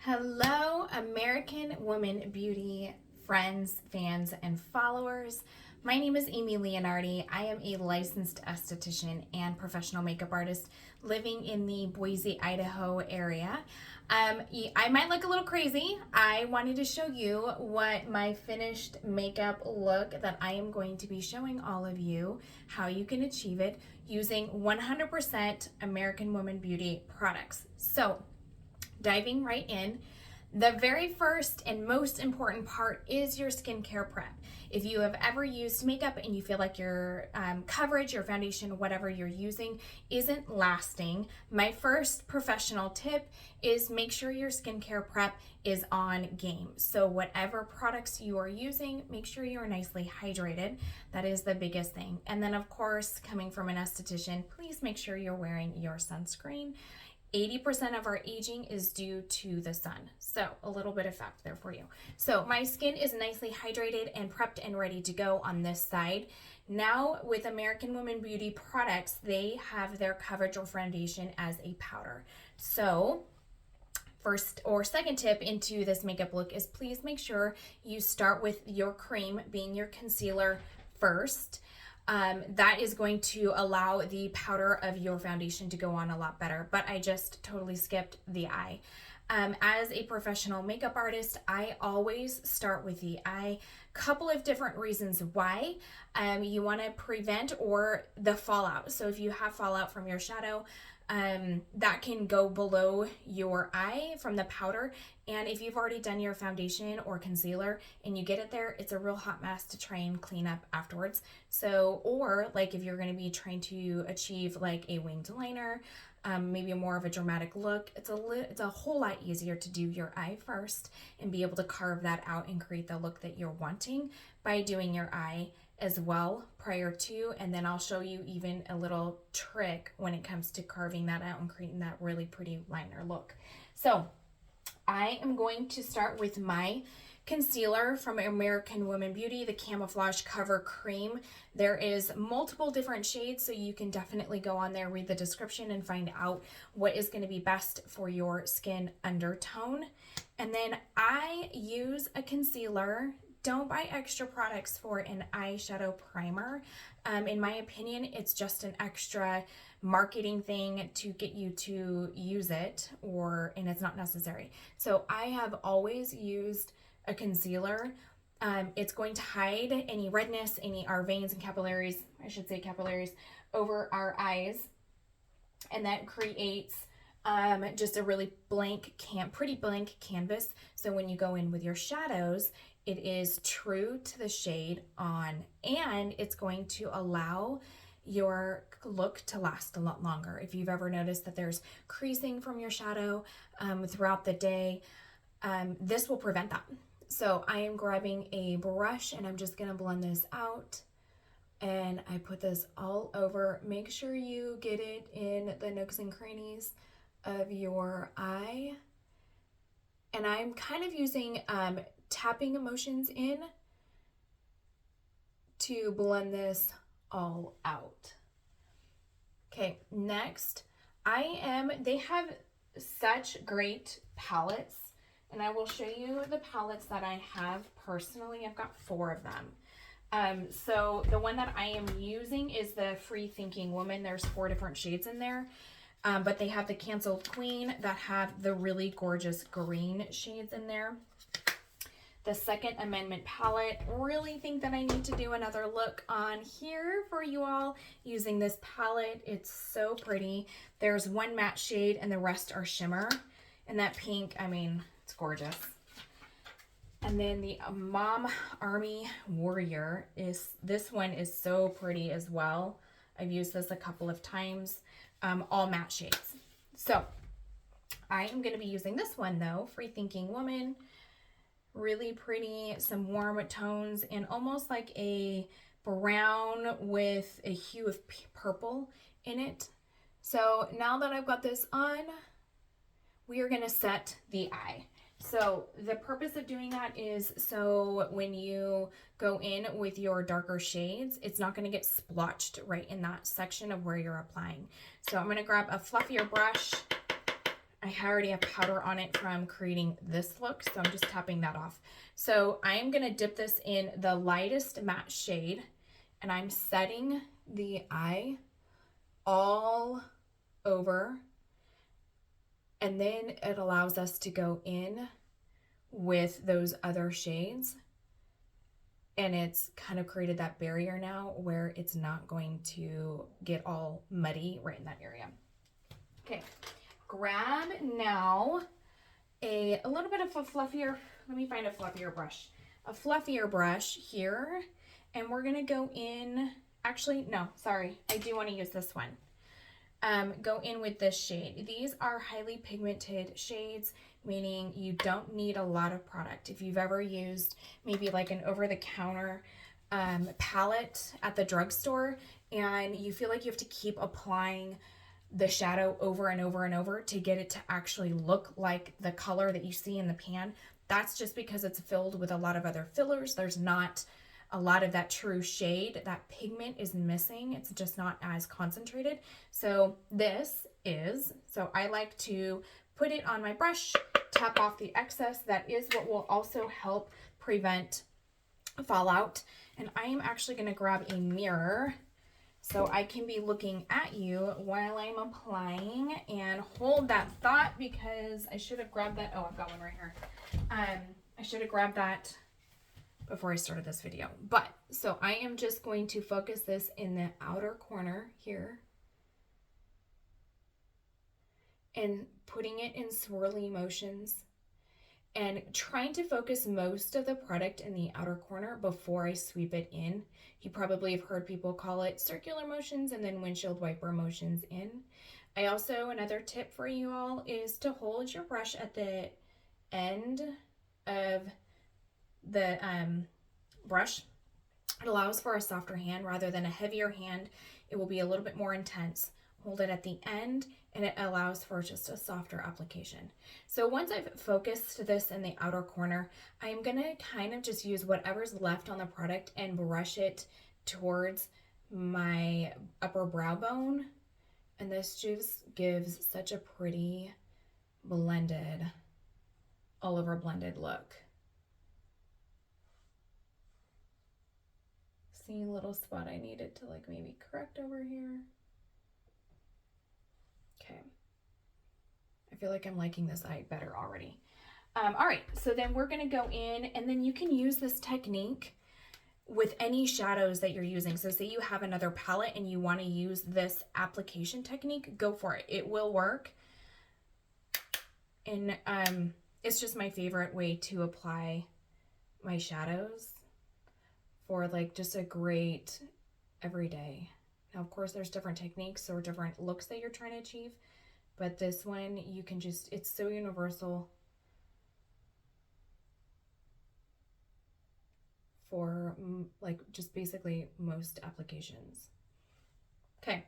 Hello, American Woman Beauty friends, fans, and followers. My name is Aimie Leonardi. I am a licensed esthetician and professional makeup artist living in the Boise, Idaho area. I might look a little crazy. I wanted to show you what my finished makeup look that I am going to be showing all of you, how you can achieve it using 100% American Woman Beauty products. So, diving right in, the very first and most important part is your skincare prep. If you have ever used makeup and you feel like your coverage, your foundation, whatever you're using isn't lasting, my first professional tip is make sure your skincare prep is on game. So whatever products you are using, make sure you're nicely hydrated. That is the biggest thing. And then of course, coming from an esthetician, please make sure you're wearing your sunscreen. 80% of our aging is due to the sun. So a little bit of fact there for you. So my skin is nicely hydrated and prepped and ready to go on this side. Now with American Woman Beauty products, they have their coverage or foundation as a powder. So first or second tip into this makeup look is please make sure you start with your cream being your concealer first. That is going to allow the powder of your foundation to go on a lot better, but I just totally skipped the eye. As a professional makeup artist, I always start with the eye. Couple of different reasons why. You want to prevent or the fallout. So if you have fallout from your shadow, that can go below your eye from the powder. And if you've already done your foundation or concealer and you get it there, it's a real hot mess to try and clean up afterwards. So, or like if you're going to be trying to achieve like a winged liner, maybe more of a dramatic look, it's a whole lot easier to do your eye first and be able to carve that out and create the look that you're wanting by doing your eye as well prior to, and then I'll show you even a little trick when it comes to carving that out and creating that really pretty liner look. So I am going to start with my concealer from American Woman Beauty, the Camouflage Cover Cream. There is multiple different shades, so you can definitely go on there, read the description, and find out what is going to be best for your skin undertone. And then I use a concealer. Don't buy extra products for an eyeshadow primer. In my opinion, it's just an extra marketing thing to get you to use it, and it's not necessary. So I have always used a concealer. It's going to hide any redness, our veins and capillaries, I should say capillaries, over our eyes. And that creates just a really pretty blank canvas. So when you go in with your shadows, it is true to the shade on, and it's going to allow your look to last a lot longer. If you've ever noticed that there's creasing from your shadow throughout the day, this will prevent that. So I am grabbing a brush and I'm just gonna blend this out, and I put this all over. Make sure you get it in the nooks and crannies of your eye. And I'm kind of using tapping motions in to blend this all out. Okay, next, they have such great palettes, and I will show you the palettes that I have personally. I've got 4 of them. So the one that I am using is the Free Thinking Woman. There's 4 different shades in there. But they have the Canceled Queen that have the really gorgeous green shades in there. The Second Amendment palette. Really think that I need to do another look on here for you all using this palette. It's so pretty. There's 1 matte shade and the rest are shimmer. And that pink, I mean, it's gorgeous. And then the Mom Army Warrior this one is so pretty as well. I've used this a couple of times. All matte shades. So I am going to be using this one though, Free Thinking Woman. Really pretty, some warm tones, and almost like a brown with a hue of purple in it. So now that I've got this on, we are going to set the eye. So the purpose of doing that is so when you go in with your darker shades, it's not going to get splotched right in that section of where you're applying. So I'm going to grab a fluffier brush I already have powder on it from creating this look, so I'm just tapping that off. So I'm going to dip this in the lightest matte shade, and I'm setting the eye all over, and then it allows us to go in with those other shades, and it's kind of created that barrier now where it's not going to get all muddy right in that area. Okay, grab now a little bit of a fluffier, let me find a fluffier brush here, and we're gonna go in, actually, no, sorry, I do wanna use this one. Go in with this shade. These are highly pigmented shades, meaning you don't need a lot of product. If you've ever used maybe like an over-the-counter palette at the drugstore, and you feel like you have to keep applying the shadow over and over and over to get it to actually look like the color that you see in the pan, that's just because it's filled with a lot of other fillers. There's not a lot of that true shade. That pigment is missing. It's just not as concentrated. So this is, so I like to put it on my brush, tap off the excess. That is what will also help prevent fallout. And I am actually going to grab a mirror so I can be looking at you while I'm applying, and hold that thought because I should have grabbed that. Oh, I've got one right here. I should have grabbed that before I started this video. But so I am just going to focus this in the outer corner here and putting it in swirly motions and trying to focus most of the product in the outer corner before I sweep it in. You probably have heard people call it circular motions and then windshield wiper motions in. I also, another tip for you all is to hold your brush at the end of the brush. It allows for a softer hand rather than a heavier hand. It will be a little bit more intense. Hold it at the end and it allows for just a softer application. So once I've focused this in the outer corner, I'm gonna kind of just use whatever's left on the product and brush it towards my upper brow bone. And this just gives such a pretty blended, all over blended look. See a little spot I needed to like maybe correct over here. Okay. I feel like I'm liking this eye better already. All right, so then we're gonna go in, and then you can use this technique with any shadows that you're using. So say you have another palette and you wanna use this application technique, go for it. It will work. And it's just my favorite way to apply my shadows for like just a great everyday. Now, of course, there's different techniques or different looks that you're trying to achieve, but this one, you can just, it's so universal for like just basically most applications. Okay,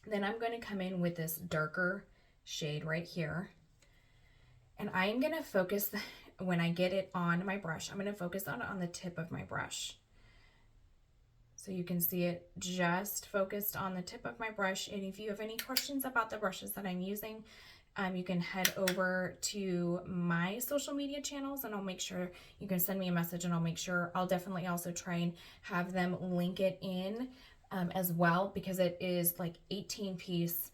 then I'm going to come in with this darker shade right here, and I'm going to focus, when I get it on my brush, I'm going to focus on it on the tip of my brush. So you can see it just focused on the tip of my brush. And if you have any questions about the brushes that I'm using, you can head over to my social media channels and I'll make sure you can send me a message, and I'll make sure, I'll definitely also try and have them link it in as well, because it is like 18 piece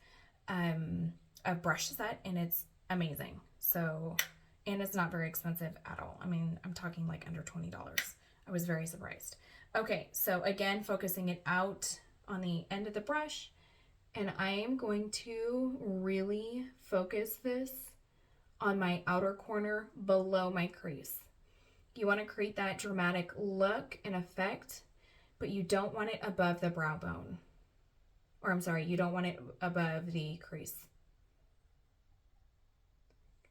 of brush set and it's amazing. So, and it's not very expensive at all. I mean, I'm talking like under $20. I was very surprised. Okay, so again, focusing it out on the end of the brush, and I am going to really focus this on my outer corner below my crease. You want to create that dramatic look and effect, but you don't want it above the brow bone. Or I'm sorry, you don't want it above the crease.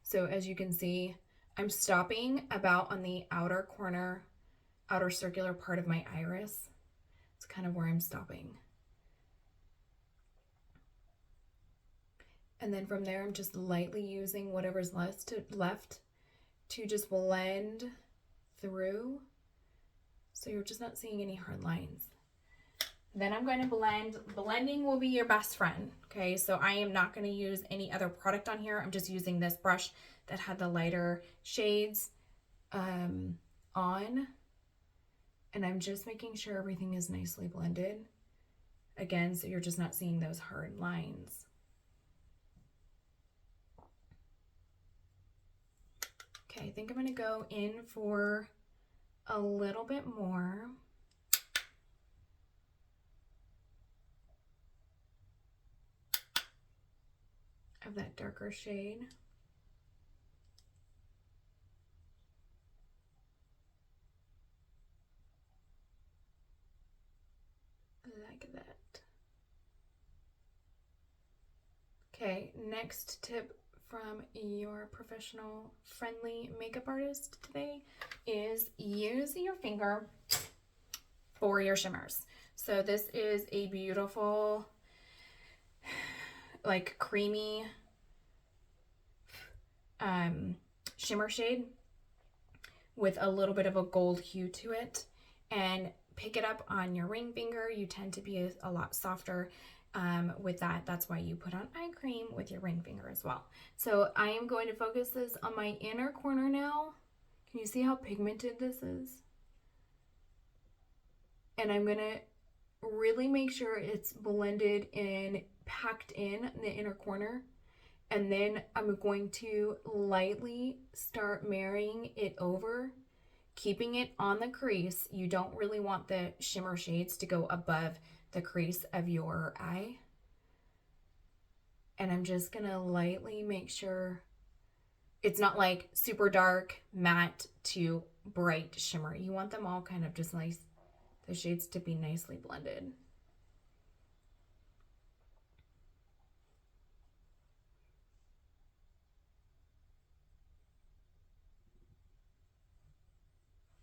So as you can see, I'm stopping about on the outer corner, outer circular part of my iris. It's kind of where I'm stopping. And then from there, I'm just lightly using whatever's left to just blend through. So you're just not seeing any hard lines. Then I'm going to blend. Blending will be your best friend, okay? So I am not going to use any other product on here. I'm just using this brush that had the lighter shades on. And I'm just making sure everything is nicely blended. Again, so you're just not seeing those hard lines. Okay, I think I'm going to go in for a little bit more. Of that darker shade. Like that. Okay, next tip from your professional friendly makeup artist today is use your finger for your shimmers. So this is a beautiful, like creamy shimmer shade with a little bit of a gold hue to it, and pick it up on your ring finger. You tend to be a lot softer with that. That's why you put on eye cream with your ring finger as well. So I am going to focus this on my inner corner now. Can you see how pigmented this is? And I'm going to really make sure it's blended and packed in the inner corner. And then I'm going to lightly start marrying it over, keeping it on the crease. You don't really want the shimmer shades to go above the crease of your eye. And I'm just gonna lightly make sure it's not like super dark, matte to bright shimmer. You want them all kind of just nice, the shades to be nicely blended.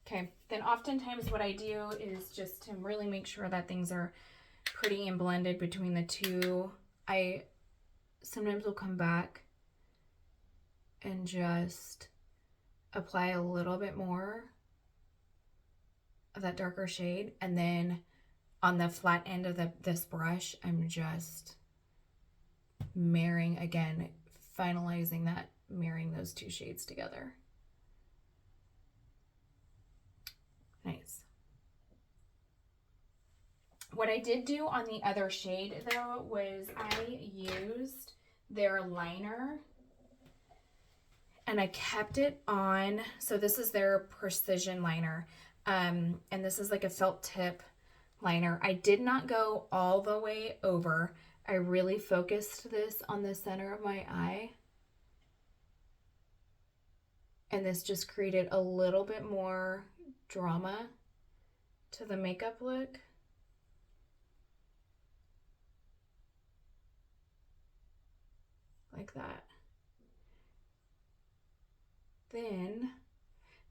Okay, then oftentimes what I do is just to really make sure that things are pretty and blended between the two, I sometimes will come back and just apply a little bit more of that darker shade, and then on the flat end of this brush, I'm just marrying again, finalizing that, marrying those two shades together. Nice. What I did do on the other shade though was I used their liner and I kept it on. So this is their precision liner. And this is like a felt tip liner. I did not go all the way over. I really focused this on the center of my eye. And this just created a little bit more drama to the makeup look. Like that. Then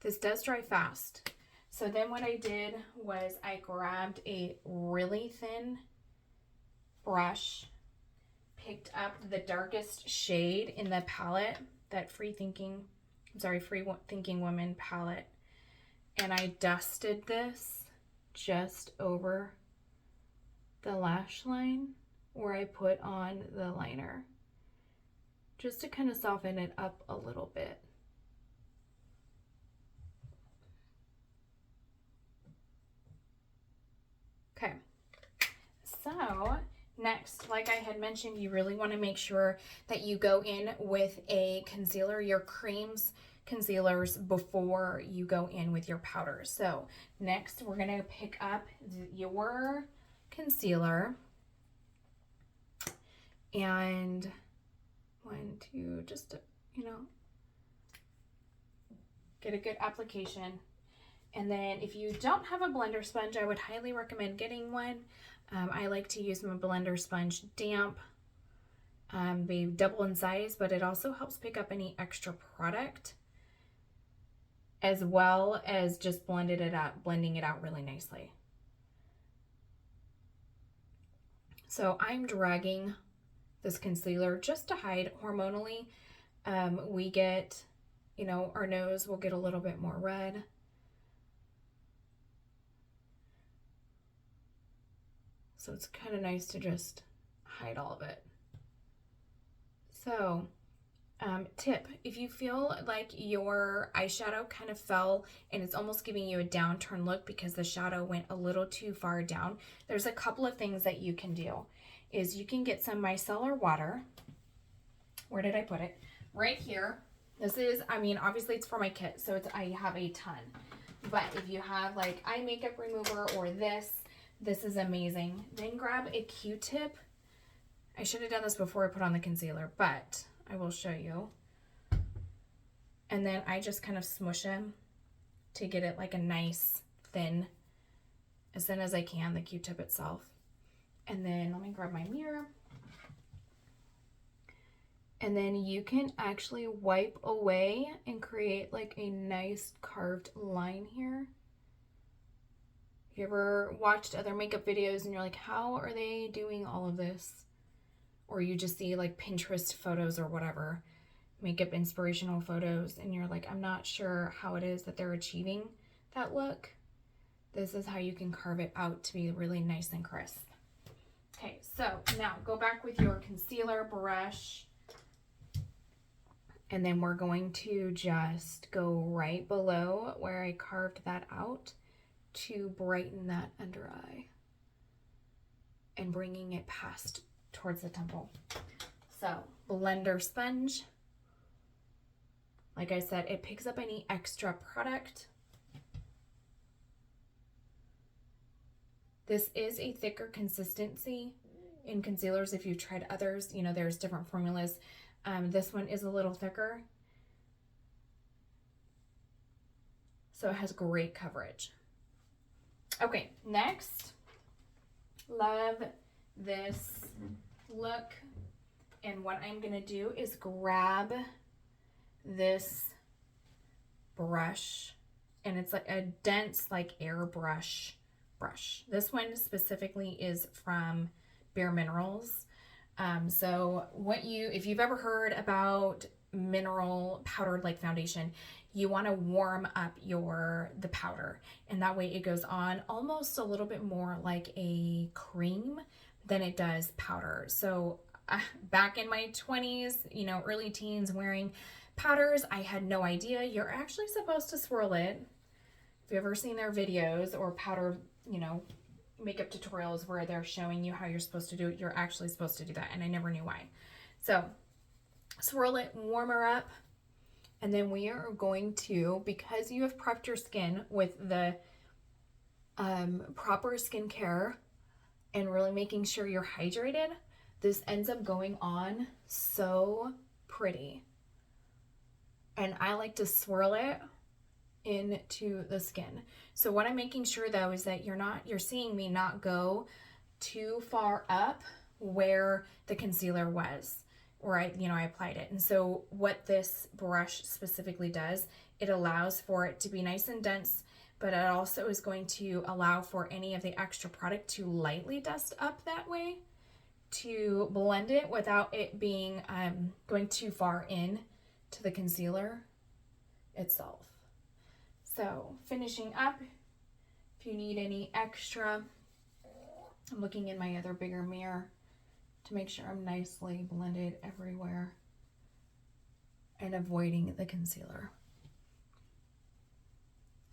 this does dry fast. So then what I did was I grabbed a really thin brush, picked up the darkest shade in the palette, that Free Thinking Woman palette, and I dusted this just over the lash line where I put on the liner, just to kind of soften it up a little bit. Okay, so next, like I had mentioned, you really want to make sure that you go in with a concealer, your creams, concealers, before you go in with your powders. So next, we're going to pick up your concealer and just, get a good application. And then if you don't have a blender sponge, I would highly recommend getting one. I like to use my blender sponge damp. They double in size, but it also helps pick up any extra product, as well as just blending it out really nicely. So I'm dragging this concealer just to hide hormonally. We get, our nose will get a little bit more red. So it's kind of nice to just hide all of it. So tip, if you feel like your eyeshadow kind of fell and it's almost giving you a downturn look because the shadow went a little too far down, there's a couple of things that you can do. Is you can get some micellar water. Where did I put it? Right here. This is, I mean, obviously it's for my kit, so I have a ton. But if you have like eye makeup remover or this is amazing. Then grab a Q-tip. I should have done this before I put on the concealer, but I will show you. And then I just kind of smush them to get it like a nice thin, as thin as I can, the Q-tip itself. And then let me grab my mirror. And then you can actually wipe away and create like a nice carved line here. If you ever watched other makeup videos and you're like, how are they doing all of this? Or you just see like Pinterest photos or whatever, makeup inspirational photos, and you're like, I'm not sure how it is that they're achieving that look. This is how you can carve it out to be really nice and crisp. Okay, so now go back with your concealer brush, and then we're going to just go right below where I carved that out to brighten that under eye and bringing it past towards the temple. So blender sponge, like I said, it picks up any extra product. This is a thicker consistency in concealers. If you've tried others, you know, there's different formulas. This one is a little thicker, so it has great coverage. Okay, next, love this look, and what I'm gonna do is grab this brush, and it's like a dense like airbrush brush. This one specifically is from Bare Minerals. So if you've ever heard about mineral powdered like foundation, you want to warm up the powder, and that way it goes on almost a little bit more like a cream than it does powder. So back in my 20s, you know, early teens, wearing powders, I had no idea you're actually supposed to swirl it. If you've ever seen their videos or powder, you know, makeup tutorials where they're showing you how you're supposed to do it, you're actually supposed to do that, and I never knew why. So swirl it, warm her up, and then we are going to, because you have prepped your skin with the proper skincare and really making sure you're hydrated, this ends up going on so pretty. And I like to swirl it into the skin. So what I'm making sure though is that you're seeing me not go too far up where the concealer was, where I applied it. And so what this brush specifically does, it allows for it to be nice and dense, but it also is going to allow for any of the extra product to lightly dust up that way to blend it without it being going too far in to the concealer itself. So finishing up, if you need any extra, I'm looking in my other bigger mirror to make sure I'm nicely blended everywhere and avoiding the concealer.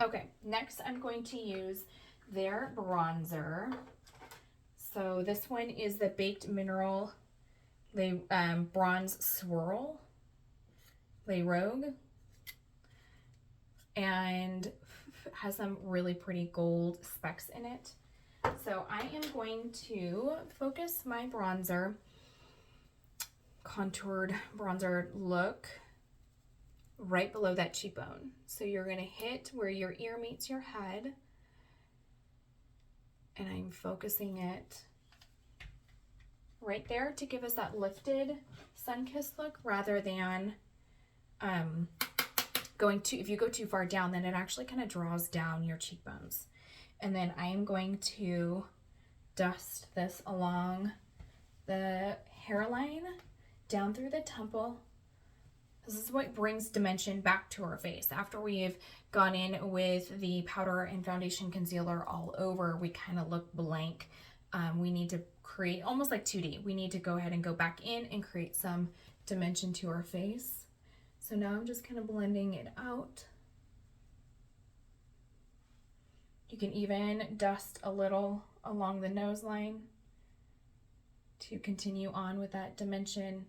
Okay, next I'm going to use their bronzer. So this one is the Baked Mineral Bronze Swirl Le Rogue, and has some really pretty gold specks in it. So I am going to focus my bronzer, contoured bronzer look, right below that cheekbone. So you're going to hit where your ear meets your head, and I'm focusing it right there to give us that lifted sun-kissed look, rather than if you go too far down, then it actually kind of draws down your cheekbones. And then I am going to dust this along the hairline, down through the temple. This is what brings dimension back to our face. After we've gone in with the powder and foundation concealer all over, we kind of look blank we need to create almost like 2D. We need to go ahead and go back in and create some dimension to our face. So now I'm just kind of blending it out. You can even dust a little along the nose line to continue on with that dimension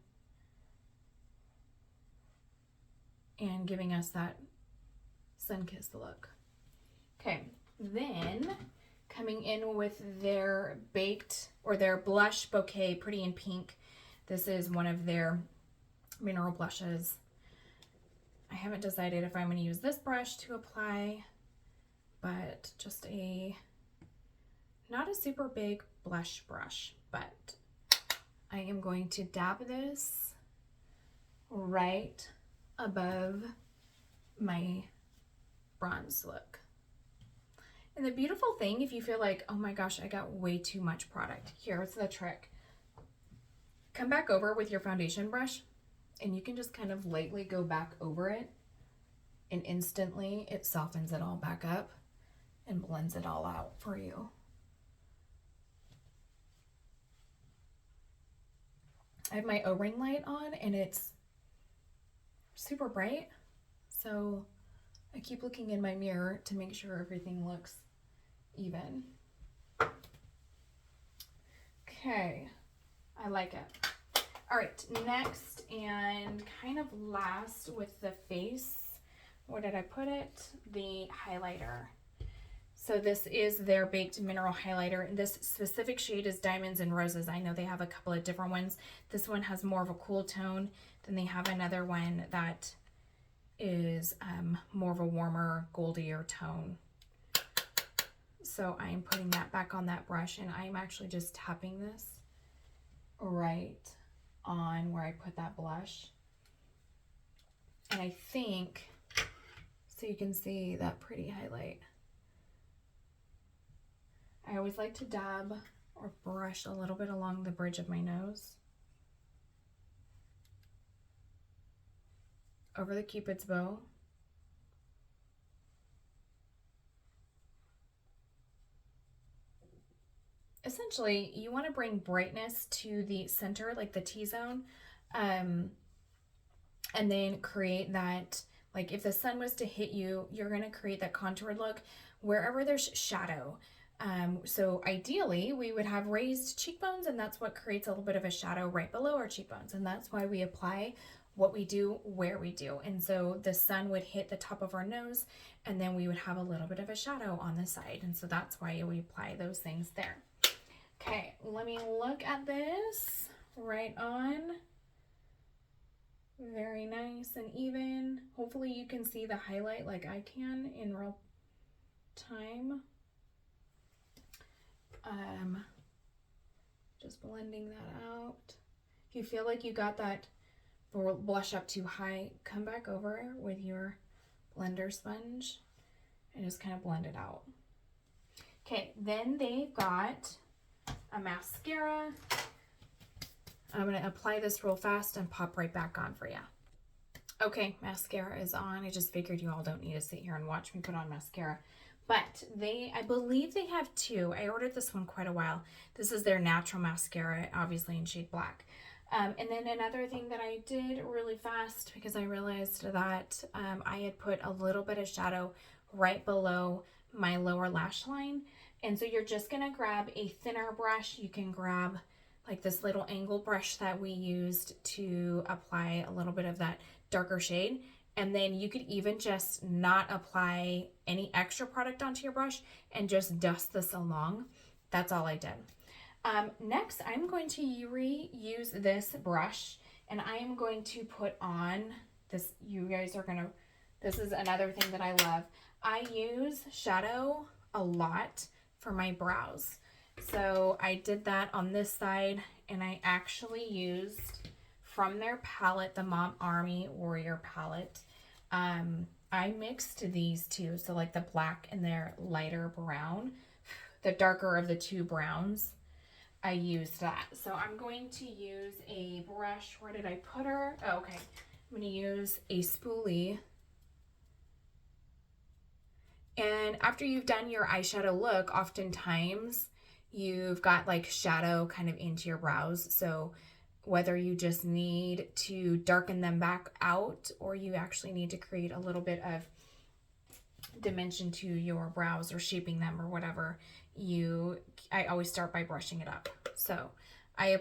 and giving us that sun-kissed look. Okay, then coming in with their baked or their blush Bouquet Pretty in Pink. This is one of their mineral blushes. I haven't decided if I'm going to use this brush to apply, but just not a super big blush brush, but I am going to dab this right above my bronze look. And the beautiful thing, if you feel like, oh my gosh, I got way too much product, here's the trick. Come back over with your foundation brush and you can just kind of lightly go back over it, and instantly it softens it all back up and blends it all out for you. I have my O-ring light on and it's super bright, so I keep looking in my mirror to make sure everything looks even. Okay, I like it. All right, next and kind of last with the face, where did I put it? The highlighter. So this is their baked mineral highlighter. This specific shade is Diamonds and Roses. I know they have a couple of different ones. This one has more of a cool tone. Then they have another one that is more of a warmer, goldier tone. So I am putting that back on that brush, and I am actually just tapping this right on where I put that blush. And I think, so you can see that pretty highlight. I always like to dab or brush a little bit along the bridge of my nose, over the Cupid's bow. Essentially, you want to bring brightness to the center, like the T-zone, and then create that, like if the sun was to hit you, you're going to create that contoured look wherever there's shadow. So ideally, we would have raised cheekbones, and that's what creates a little bit of a shadow right below our cheekbones, and that's why we apply what we do where we do. And so the sun would hit the top of our nose, and then we would have a little bit of a shadow on the side, and so that's why we apply those things there. Okay, let me look at this. Right on. Very nice and even. Hopefully you can see the highlight like I can in real time. Just blending that out. If you feel like you got that blush up too high, come back over with your blender sponge and just kind of blend it out. Okay, then they've got a mascara. I'm going to apply this real fast and pop right back on for you. Okay, mascara is on. I just figured you all don't need to sit here and watch me put on mascara. But I believe they have two. I ordered this one quite a while. This is their natural mascara, obviously in shade black. And then another thing that I did really fast, because I realized that I had put a little bit of shadow right below my lower lash line. And so you're just going to grab a thinner brush. You can grab like this little angle brush that we used to apply a little bit of that darker shade. And then you could even just not apply any extra product onto your brush and just dust this along. That's all I did. Next, I'm going to reuse this brush, and I am going to put on this. You guys are gonna, this is another thing that I love. I use shadow a lot for my brows. So I did that on this side, and I actually used from their palette, the Mom Army Warrior palette. I mixed these two, so like the black and their lighter brown, the darker of the two browns, I used that. So I'm going to use a brush. Where did I put her? Oh, okay. I'm going to use a spoolie. And after you've done your eyeshadow look, oftentimes you've got like shadow kind of into your brows. So whether you just need to darken them back out or you actually need to create a little bit of dimension to your brows or shaping them or whatever, I always start by brushing it up. So I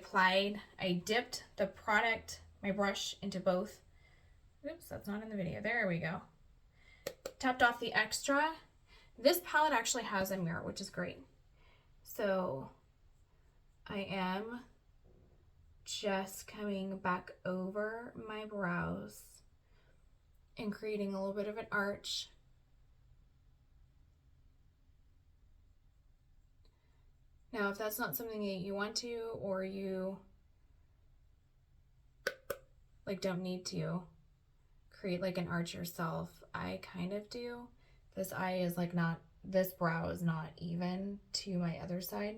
dipped the product, my brush, into both. Oops, that's not in the video. There we go. Tapped off the extra. This palette actually has a mirror, which is great. So I am just coming back over my brows and creating a little bit of an arch. Now, if that's not something that you want to, or you like don't need to create like an arch yourself, I kind of do. This eye is like not, this brow is not even to my other side.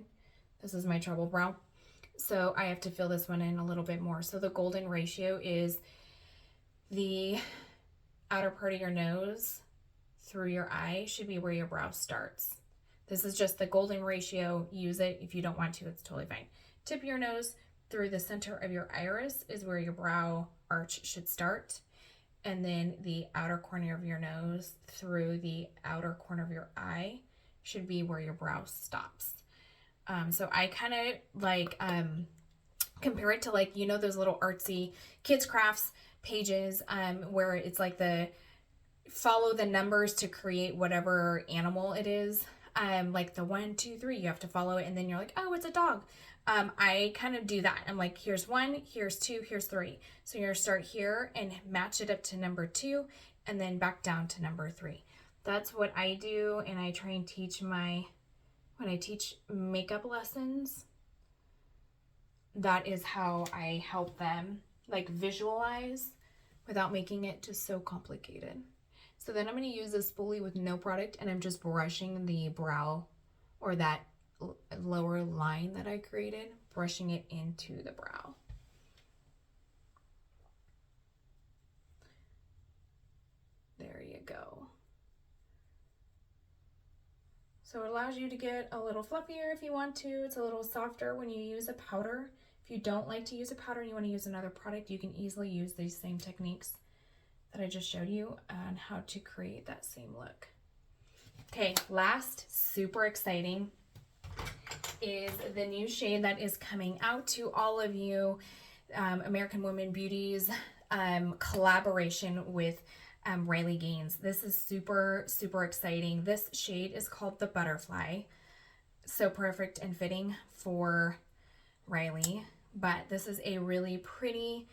This is my treble brow. So I have to fill this one in a little bit more. So the golden ratio is the outer part of your nose through your eye should be where your brow starts. This is just the golden ratio. Use it. If you don't want to, it's totally fine. Tip of your nose through the center of your iris is where your brow arch should start. And then the outer corner of your nose through the outer corner of your eye should be where your brow stops. So I kind of like compare it to like, you know, those little artsy kids crafts pages where it's like the follow the numbers to create whatever animal it is. Like the 1, 2, 3, you have to follow it, and then you're like, oh, it's a dog. I kind of do that. I'm like, here's 1, here's 2, here's 3. So you're gonna start here and match it up to number 2, and then back down to number 3. That's what I do, and I try and teach when I teach makeup lessons, that is how I help them like visualize without making it just so complicated. So then I'm going to use this spoolie with no product, and I'm just brushing the brow, or that lower line that I created, brushing it into the brow. There you go. So it allows you to get a little fluffier if you want to. It's a little softer when you use a powder. If you don't like to use a powder and you want to use another product, you can easily use these same techniques that I just showed you on how to create that same look. Okay, last, super exciting, is the new shade that is coming out to all of you American Women Beauties collaboration with Riley Gaines. This is super, super exciting. This shade is called the Butterfly. So perfect and fitting for Riley. But this is a really pretty,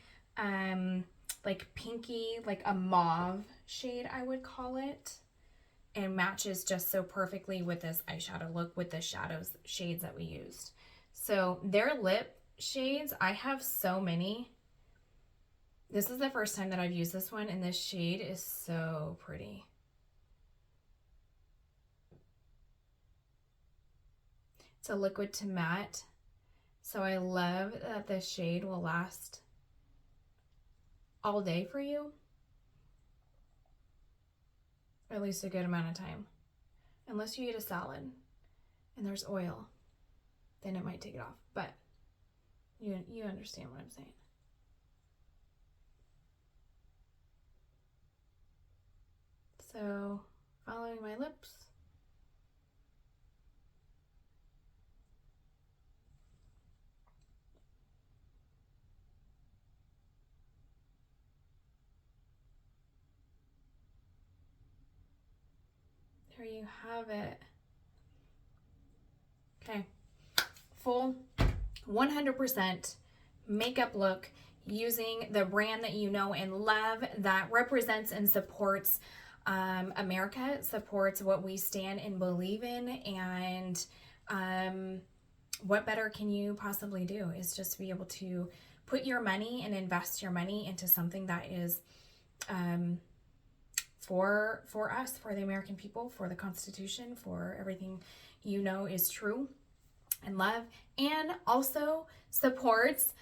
like pinky, like a mauve shade, I would call it. And matches just so perfectly with this eyeshadow look with the shadows shades that we used. So their lip shades, I have so many. This is the first time that I've used this one, and this shade is so pretty. It's a liquid to matte. So I love that this shade will last all day for you. Or at least a good amount of time. Unless you eat a salad and there's oil, then it might take it off. But you understand what I'm saying. So, following my lips. There you have it. Okay. Full 100% makeup look using the brand that you know and love that represents and supports America, supports what we stand and believe in, and what better can you possibly do is just to be able to put your money and invest your money into something that is for us, for the American people, for the Constitution, for everything you know is true and love, and also supports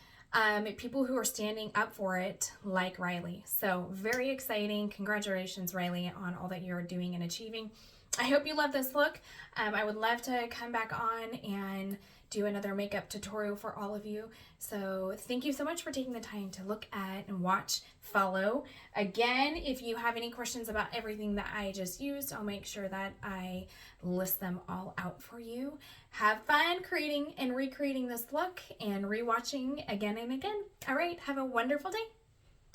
people who are standing up for it, like Riley. So very exciting. Congratulations, Riley, on all that you're doing and achieving. I hope you love this look. I would love to come back on and do another makeup tutorial for all of you. So thank you so much for taking the time to look at and watch, follow. Again, if you have any questions about everything that I just used, I'll make sure that I list them all out for you. Have fun creating and recreating this look and rewatching again and again. All right, have a wonderful day.